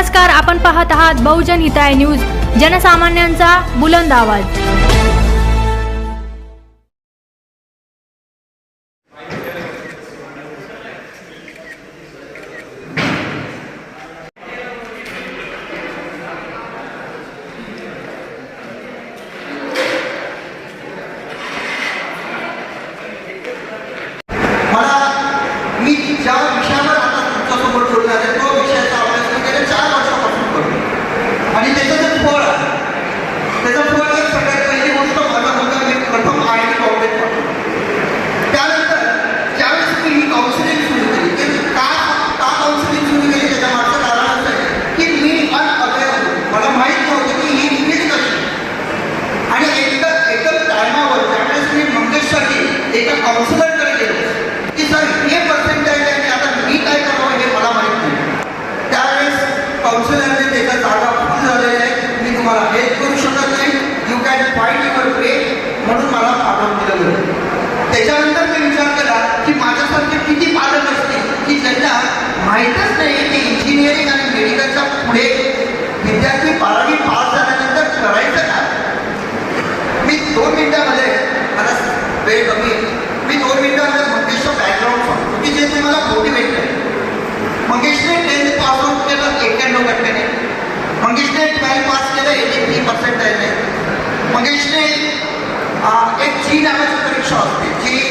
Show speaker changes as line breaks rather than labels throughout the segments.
नमस्कार, आपण पाहत आहात बहुजन हिताय न्यूज, जनसामान्यांचा बुलंद आवाज।
मी ज्या विषयावर आता तुमच्यासमोर बोलणार आहे तो विषयाचा अभ्यास मी गेल्या 4 वर्षापासून करतो आणि त्याचं जे फळ आहे त्याचं फळ एक सगळ्यात पहिली गोष्ट माझा मुलगा मी प्रथम IIT बॉम्बेत पडलो। त्यानंतर ज्यावेळेस मी ही काउन्सिलिंग सुरू केली की का काउन्सिलिंग सुरू केली त्याच्या मागचं कारण असं आहे की मी अनअवेअर होतो, मला माहीत नव्हतं की ही नीट कशी आणि एकदम टायमावर ज्यावेळेस मी मंगेशसाठी एका काउन्सिलरकडे गेलो की सर हे पर्सेंटाईल आहे आणि आता मी काय करावं हे मला माहीत नाही। त्यावेळेस काउन्सिलरने त्याचा जागा फुल झालेला आहे, मी तुम्हाला हेल्प करू शकत नाही, you can find your way म्हणून मला पाठवून दिलं गेलं। त्याच्यानंतर मी विचार केला की माझ्यासारखे किती पालक असतील की ज्यांना माहीतच नाही की इंजिनिअरिंग आणि मेडिकलच्या पुढे विद्यार्थी 12वी पास झाल्यानंतर करायचं का। मी 2 मिनिटामध्ये मला वेळ कमी आहे, मी 2 मिनिटांमध्ये मंगेशचं बॅकग्राऊंड सांगतो की जे तुम्हाला मोटिवेट करेल। मंगेशने 10th पास आउट केलं 91%ने, मंगेशने 12th पास केलं 83%ने। मंगेशने एक जी नावाची परीक्षा असते, JEE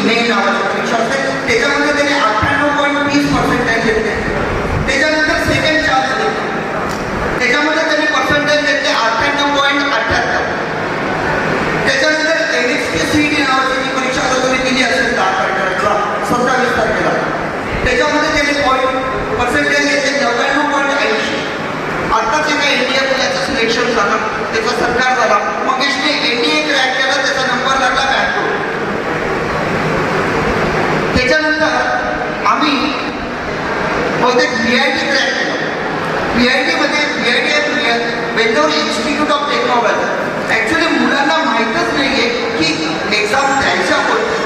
मेन नावाची परीक्षा असते, त्याच्यामध्ये त्याने 98.30% घेतले। त्याच्यानंतर सेकंड चान्स घेतला, त्याच्यामध्ये त्याने पर्सेंटेज घेतले 98.78। त्याच्यानंतर NXT नावाची जी परीक्षा तुम्ही दिली असेल 10 तारखेला 27 तारखेला, त्याच्यामध्ये त्याने पर्सेंटेज घेतले 99.80। आत्ताच एका इंडिया पुण्याचं सिलेक्शन झालं, त्याचा सरकार झाला, मंगेशने NDA क्रॅक केला, त्याचा नंबर लागला बँगलोर। त्याच्यानंतर आम्ही बहुतेक VIT क्रॅक केलं, VIT मध्ये Bangalore institute of technology. Actually मुलांना माहीतच नाही आहे की एक्झाम द्यायच्या कोणत्या,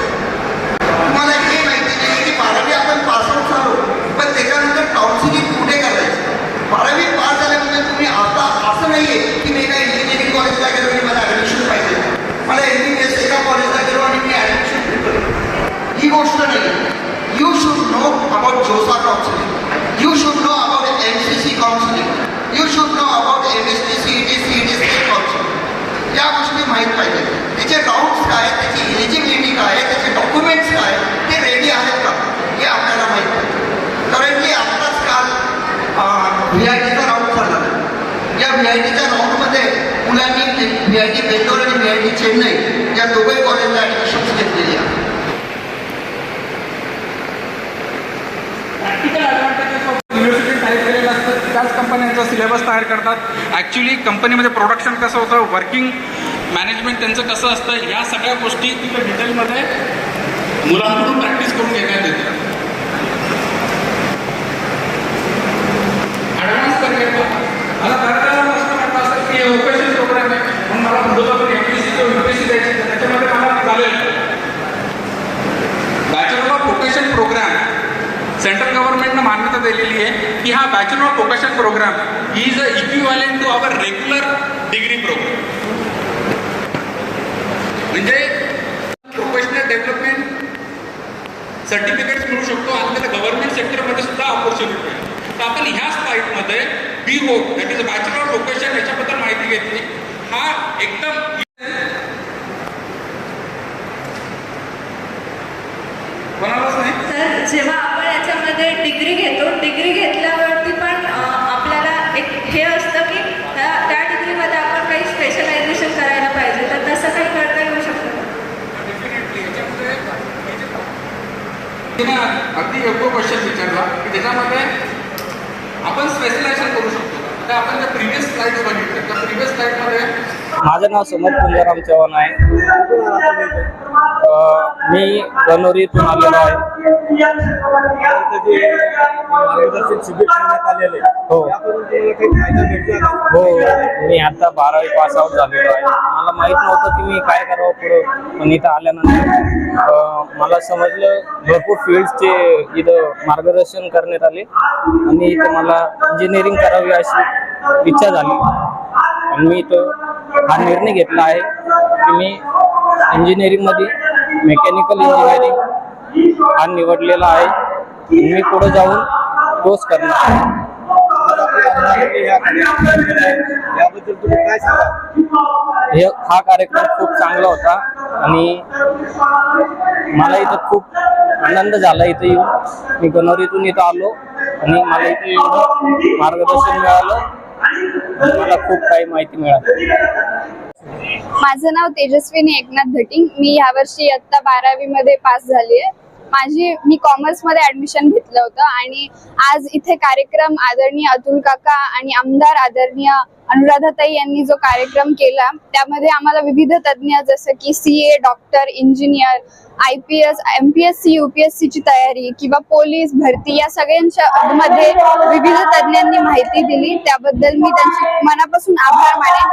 तुम्हाला हे माहिती नाही की 12वी आपण पासआउट झालो पण त्याच्यानंतर काउन्सिलिंग कुठे करायचं। 12वी पास झाल्यानंतर तुम्ही आता असं नाही आहे की मी एका इंजिनिअरिंग कॉलेजला गेलो आणि मला ॲडमिशन पाहिजे, मला MBBS एका कॉलेजला गेलो आणि मी ॲडमिशन घेतलं, ही गोष्ट नाही। यू शुड नो अबाउट जोसा counselling, you should know about MCC counselling, you should know about MST CET state counselling. या गोष्टी माहीत पाहिजे, त्याचे राऊंड्स काय, त्याची एलिजिबिलिटी काय आहे, त्याचे डॉक्युमेंट्स काय, ते रेडी आहेत का हे आपल्याला माहीत पाहिजे। कारण की आत्ताच काल VITचा राऊंड झाला, या VITच्या राऊंडमध्ये मुलांनी VIT बेंगलोर आणि VIT चेन्नई या दोघंही कॉलेजला ॲडमिशन्स घेतलेली आहे।
प्रॅक्टिकल ॲडव्हान्टेजेस ऑफ युनिव्हर्सिटी तयार केलेलं असतं, त्याच कंपन्यांचा सिलेबस तयार करतात। ॲक्च्युली कंपनीमध्ये प्रोडक्शन कसं होतं, वर्किंग मॅनेजमेंट त्यांचं कसं असतं, या सगळ्या गोष्टी तिथं डिटेलमध्ये मुलांकडून प्रॅक्टिस करून घेण्यात येते। ॲडव्हान्स करिअर मला बऱ्याच प्रश्न म्हटलं असतं की वोकेशनल प्रोग्राम आहे म्हणून मला पुढे MPSC किंवा UPSC द्यायची, त्याच्यामध्ये मला चालेल। Bachelor of vocation program central गव्हर्नमेंटनं मान्यता दिलेली आहे की हा bachelor of vocation program is a equivalent to our regular degree program. म्हणजे प्रोफेशनल डेव्हलपमेंट सर्टिफिकेट्स मिळू शकतो आणि त्याला गव्हर्नमेंट सेक्टरमध्ये सुद्धा ऑपॉर्च्युनिटी आहे। तर आपण ह्या स्लाईडमध्ये BWOC that is bachelor of vocation याच्याबद्दल माहिती घेतली। हा एकदम कोणालाच नाही
सर, जेव्हा आपण याच्यामध्ये डिग्री घेतो, डिग्री घेतल्यावरती पण आपल्याला एक हे असतं की त्या डिग्रीमध्ये आपण काही स्पेशलायझेशन करायला पाहिजे, तर तसं काही करता येऊ शकतं।
डेफिनेटली याच्यामध्ये अगदी योग्य क्वेश्चन विचारला की त्याच्यामध्ये आपण स्पेशलायझेशन करू शकतो। तर आपण ज्या प्रिव्हियस स्लाइड्स बघितल्या त्या प्रिव्हियस स्लाइडमध्ये
माझं नाव समर्थ पुंजाराम चव्हाण आहे. मी गणोरीतून आलेलो आहे. हो हो, मी आता 12वी पास आउट झालेलो आहे. मला माहित नव्हतं की मी काय करावं पुढं, पण इथं आल्यानंतर मला समजलं भरपूर फील्डचे इथं मार्गदर्शन करण्यात आले आणि इथं मला इंजिनिअरिंग करावी अशी इच्छा झाली आणि मी इथं हा निर्णय घेतला आहे की मी इंजिनिअरिंगमध्ये मेकॅनिकल इंजिनिअरिंग हा निवडलेला आहे. मी पुढे जाऊन तोच करणार आहे.
याबद्दल तुम्ही काय सांगा?
हा कार्यक्रम खूप चांगला होता आणि मला इथं खूप आनंद झाला इथं येऊन. मी गणोरीतून इथं आलो आणि मला इथं येऊन मार्गदर्शन मिळालं. मला खूप काही माहिती मिळाली.
माझं नाव तेजस्विनी एकनाथ धटिंग. मी यावर्षी इयत्ता 12वी मध्ये पास झाली आहे. मी कॉमर्समध्ये ॲडमिशन घेतलं होतं आणि आज इथे कार्यक्रम आदरणीय अतुल काका आणि आमदार आदरणीय अनुराधाताई यांनी जो कार्यक्रम केला त्यामध्ये आम्हाला विविध तज्ज्ञ जसं की CA, doctor, engineer, IPS, MPSC, UPSC ची तयारी किंवा पोलीस भरती या सगळ्यांच्या मध्ये विविध तज्ज्ञांनी माहिती दिली. त्याबद्दल मी त्यांचे मनापासून आभार मानेन.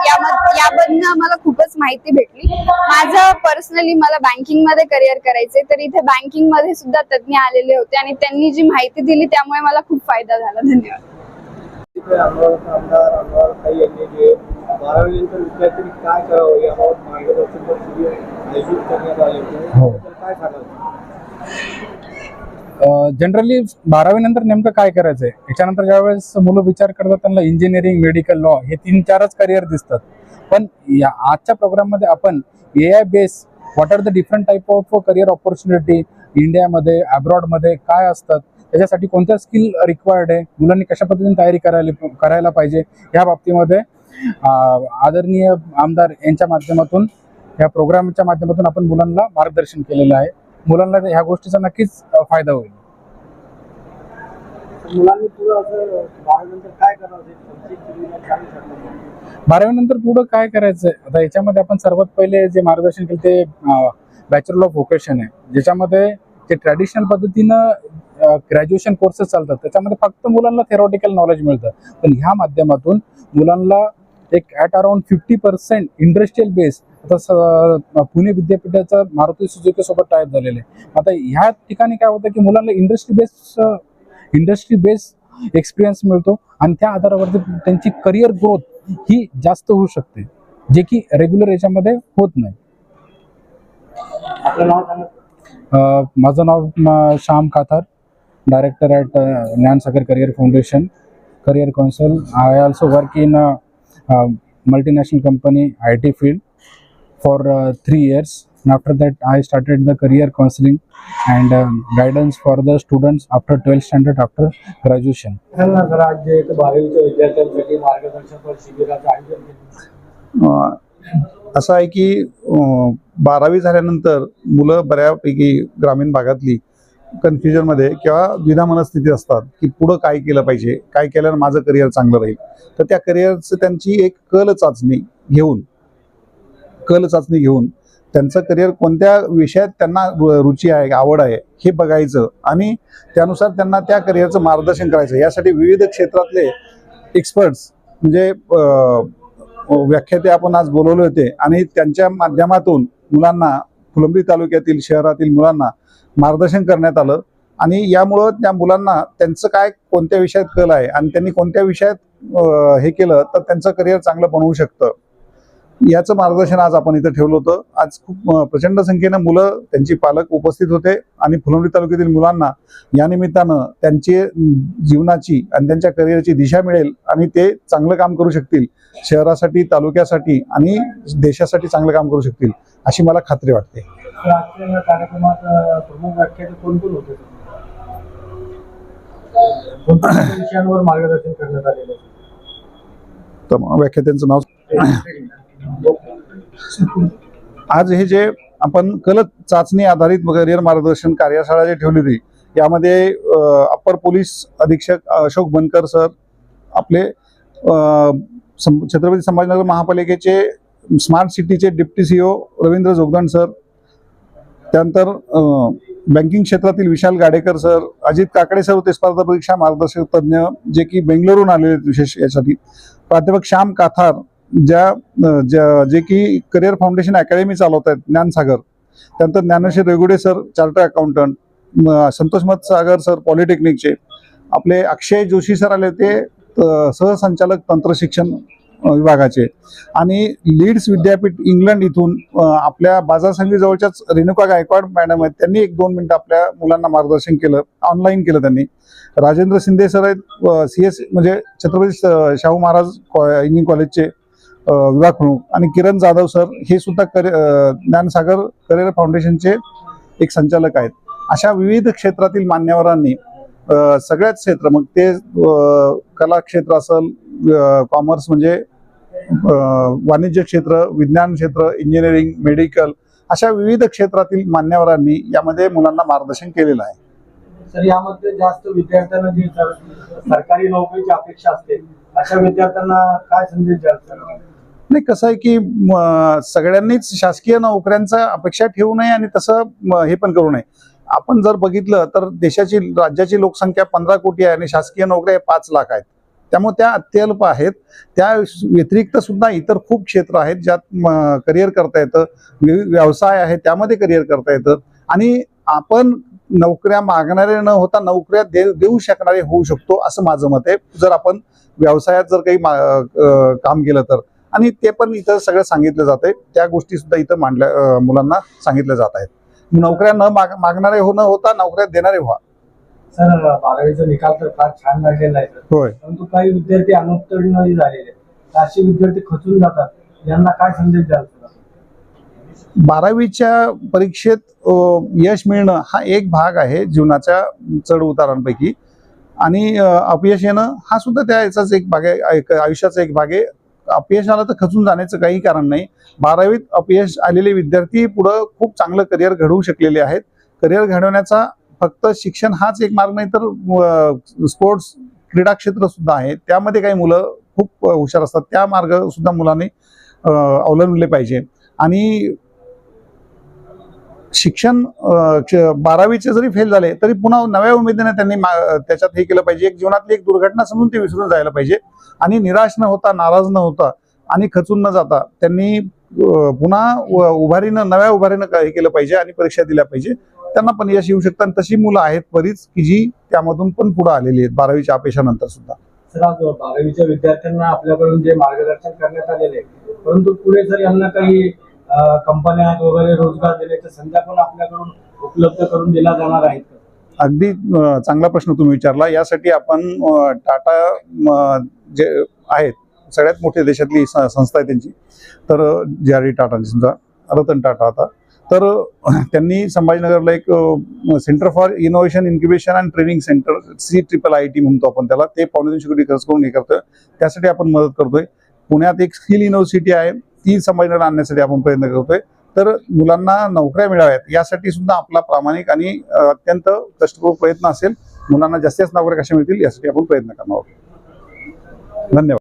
याबद्दल मला खूपच माहिती भेटली. माझं पर्सनली मला बँकिंग मध्ये करिअर करायचे, तर इथे बँकिंग मध्ये सुद्धा तज्ज्ञ आलेले होते आणि त्यांनी जी माहिती दिली त्यामुळे मला खूप फायदा झाला. धन्यवाद.
आमदार काही यांनी जे 12वी नंतर विद्यार्थ्यांनी काय करावं याबाबत मार्गदर्शन आयोजित करण्यात आले होते, काय सांगाल?
जनरली 12वी नंतर नेमकं काय करायचंय, याच्यानंतर ज्यावेळेस मुलं विचार करतात त्यांना इंजिनिअरिंग, मेडिकल, लॉ हे 3-4च करिअर दिसतात. पण या आजच्या प्रोग्राममध्ये आपण AI base what are the different type of career opportunity इंडियामध्ये, अब्रॉडमध्ये काय असतात, त्याच्यासाठी कोणत्या स्किल रिक्वायर्ड आहे, मुलांनी कशा पद्धतीने तयारी करायला पाहिजे, या बाबतीमध्ये आदरणीय आमदार यांच्या माध्यमातून, या प्रोग्रामच्या माध्यमातून आपण मुलांना मार्गदर्शन केलेलं आहे. मुलांना ह्या गोष्टीचा नक्कीच फायदा होईल.
मुलांनी पुढे असं 12वी नंतर काय करावं?
12वी नंतर पुढं काय करायचंय, आता याच्यामध्ये आपण सर्वात पहिले जे मार्गदर्शन केलं ते बॅचलर ऑफ व्होकेशन आहे, ज्याच्यामध्ये जे ट्रॅडिशनल पद्धतीनं ग्रॅज्युएशन कोर्सेस चालतात त्याच्यामध्ये फक्त मुलांना थेरॉटिकल नॉलेज मिळतं. पण ह्या माध्यमातून मुलांना एक ॲट अराउंड 50% इंडस्ट्रियल बेस, आता पुणे विद्यापीठाचा मारुती सुझुकी सोबत टायप झालेलं आहे. आता ह्या ठिकाणी काय होतं की मुलांना इंडस्ट्री बेस एक्सपिरियन्स मिळतो आणि त्या आधारावरती त्यांची करिअर ग्रोथ ही जास्त होऊ शकते, जे की रेग्युलर याच्यामध्ये होत नाही.
आपलं नाव सांगा.
माझं नाव Shyam Kathar, director at Dnyansagar career foundation, career council. I also work in multinational company IT field for 3 years. And after that I started the career counseling and guidance for the students after 12th standard after graduation.
आज जे 12वीच्या विद्यार्थ्यांसाठी मार्गदर्शनपर शिबिराचं आयोजन केलं.
असं आहे की 12वी झाल्यानंतर मुलं बऱ्यापैकी ग्रामीण भागातली कन्फ्युजनमध्ये किंवा द्विधा मनस्थितीत असतात की पुढं काय केलं पाहिजे, काय केल्यानं माझं करिअर चांगलं राहील. तर त्या करिअरचं त्यांची एक कल चाचणी घेऊन त्यांचं करिअर कोणत्या विषयात त्यांना रुची आहे, आवड आहे हे बघायचं आणि त्यानुसार त्यांना त्या करिअरचं मार्गदर्शन करायचं. यासाठी विविध क्षेत्रातले एक्सपर्ट्स म्हणजे व्याख्याते आपण आज बोलवले होते आणि त्यांच्या माध्यमातून मुलांना, फुलंब्री तालुक्यातील शहरातील मुलांना मार्गदर्शन करण्यात आलं आणि यामुळं त्या मुलांना त्यांचं काय कोणत्या विषयात कल आहे आणि त्यांनी कोणत्या विषयात हे केलं तर त्यांचं करिअर चांगलं बनवू शकतं, याचं मार्गदर्शन आज आपण इथं ठेवलं होतं. आज खूप प्रचंड संख्येनं मुलं, त्यांची पालक उपस्थित होते आणि फुलंब्री तालुक्यातील मुलांना या निमित्तानं त्यांची जीवनाची आणि त्यांच्या करिअरची दिशा मिळेल आणि ते चांगलं काम करू शकतील, शहरासाठी, तालुक्यासाठी आणि देशासाठी चांगलं काम करू शकतील अशी मला खात्री वाटते.
आजच्या कार्यक्रमात प्रमुख व्याख्याते कोण कोण होते? कोणत्या विषयांवर मार्गदर्शन करण्यात आलेलं आहे?
तर व्याख्यात्यांचं नाव आज हे जे आपण कल चाचणी आधारित करिअर मार्गदर्शन कार्यशाळा जे ठेवली होती यामध्ये अप्पर पोलीस अधीक्षक अशोक बनकर सर, आपले छत्रपती संभाजीनगर महापालिकेचे स्मार्ट सिटीचे deputy CEO Ravindra Jogdand sir, त्यानंतर बँकिंग क्षेत्रातील विशाल गाडेकर सर, अजित काकडे सर होते स्पर्धा परीक्षा मार्गदर्शक तज्ज्ञ जे की बेंगलोरून आलेले आहेत विशेष यासाठी, प्राध्यापक श्याम काथार जे की करिअर फाउंडेशन अकॅडमी चालवत आहेत, ज्ञानसागर, त्यानंतर Gyanshree रेगुडे sir chartered accountant, Santosh सागर सर पॉलिटेक्निकचे, आपले अक्षय जोशी सर आले ते सहसंचालक तंत्रशिक्षण विभागाचे, आणि लीड्स विद्यापीठ इंग्लंड इथून आपल्या बाजार संघी जवळच्याच रेणुका गायकवाड मॅडम आहेत, त्यांनी 1-2 मिनिटं आपल्या मुलांना मार्गदर्शन केलं, ऑनलाईन केलं त्यांनी. राजेंद्र शिंदे सर आहेत CS म्हणजे छत्रपती शाहू महाराज इंजिनिअरिंग कॉलेजचे विभाग प्रमुख, आणि किरण जाधव सर हे सुद्धा ज्ञानसागर करिअर फाउंडेशनचे एक संचालक आहेत. अशा विविध क्षेत्रातील मान्यवरांनी सगळ्याच क्षेत्र, मग ते कला क्षेत्र असेल, कॉमर्स म्हणजे वाणिज्य क्षेत्र, विज्ञान क्षेत्र, इंजिनिअरिंग, मेडिकल, अशा विविध क्षेत्रातील मान्यवरांनी यामध्ये मुलांना मार्गदर्शन केलेलं आहे.
सर, यामध्ये जास्त विद्यार्थ्यांना जी सरकारी नोकरीची अपेक्षा असते अशा विद्यार्थ्यांना काय संदेश द्याल सर?
नाही, कसं आहे की सगळ्यांनीच शासकीय नोकऱ्यांचा अपेक्षा ठेवू नये आणि तसं हे पण करू नये. आपण जर बघितलं तर राज्याची लोकसंख्या 15 कोटी आहे आणि शासकीय नोकऱ्या 5 लाख आहेत, त्यामुळे त्या अत्यल्प आहेत. त्या व्यतिरिक्त सुद्धा इतर खूप क्षेत्र आहेत ज्यात करिअर करता येतं, व्यवसाय आहे त्यामध्ये करिअर करता येतं, आणि आपण नोकऱ्या मागणारे न होता नोकऱ्या देऊ शकणारे होऊ शकतो असं माझं मत आहे, जर आपण व्यवसायात जर काही काम केलं तर. आणि ते पण इथं सगळं सांगितलं जात आहे, त्या गोष्टी सुद्धा इथं मुलांना सांगितल्या जात आहेत. नोकऱ्या न मागणारे न होता नोकऱ्या देणारे व्हा.
सर, 12वीचा निकाल तर फार छान लागलेला आहे,
होय,
परंतु काही विद्यार्थी अनुत्तीर्णही झालेले, असे विद्यार्थी खचून जातात, यांना काय संदेश द्याल?
12वीच्या परीक्षेत यश मिळणं हा एक भाग आहे जीवनाच्या चढ उतारांपैकी, आणि अपयश येणं हा सुद्धा त्या याचाच एक भाग आहे, आयुष्याचा एक भाग आहे. अपयश आलं तर खचून जाण्याचं काही कारण नाही. 12वीत अपयश आलेले विद्यार्थी पुढं खूप चांगलं करिअर घडवू शकलेले आहेत. करिअर घडवण्याचा फक्त शिक्षण हाच एक मार्ग नाही, तर स्पोर्ट्स क्रीडा क्षेत्र सुद्धा आहे, त्यामध्ये काही मुलं खूप हुशार असतात, त्या मार्ग सुद्धा मुलांनी अवलंबले पाहिजे. आणि शिक्षण 12वीचे जरी फेल झाले तरी पुन्हा नव्या उमेदीने त्यांनी त्याच्यात हे केलं पाहिजे. एक जीवनातली एक दुर्घटना समजून ते विसरून जायला पाहिजे, आणि निराश न होता, नाराज न होता आणि खचून न जाता त्यांनी पुन्हा नव्या उभारीनं हे केलं पाहिजे आणि परीक्षा दिल्या पाहिजे. त्यांना पण यश येऊ शकतं, आणि तशी मुलं आहेत बरीच की जी त्यामधून पण पुढे आलेली आहेत 12वीच्या अपयशानंतर सुद्धा.
सर, आज 12वीच्या विद्यार्थ्यांना आपल्याकडून जे मार्गदर्शन करण्यात आलेले आहे, परंतु पुढे जर यांना काही कंपन्यात वगैरे रोजगार देण्याच्या संध्या पण आपल्याकडून उपलब्ध करून दिला जाणार आहेत?
अगदी चांगला प्रश्न तुम्ही विचारला. यासाठी आपण टाटा जे आहेत सगळ्यात मोठी देशातली संस्था आहे त्यांची, तर JRD टाटा समजा, रतन टाटा आता, तर त्यांनी संभाजीनगरला एक centre for innovation incubation and training centre, CIIIT म्हणतो आपण त्याला, ते 5.5 कोटी खर्च करून हे करतोय. त्यासाठी आपण मदत करतोय. पुण्यात एक स्किल युनिव्हर्सिटी आहे, ती संभाजीनगर आणण्यासाठी आपण प्रयत्न करतोय. तर मुलांना नोकऱ्या मिळाव्यात यासाठी सुद्धा आपला प्रामाणिक आणि अत्यंत कष्टपूर्वक प्रयत्न असेल. मुलांना जास्तीत जास्त नोकऱ्या कशा मिळतील यासाठी आपण प्रयत्न करणार आहोत. धन्यवाद.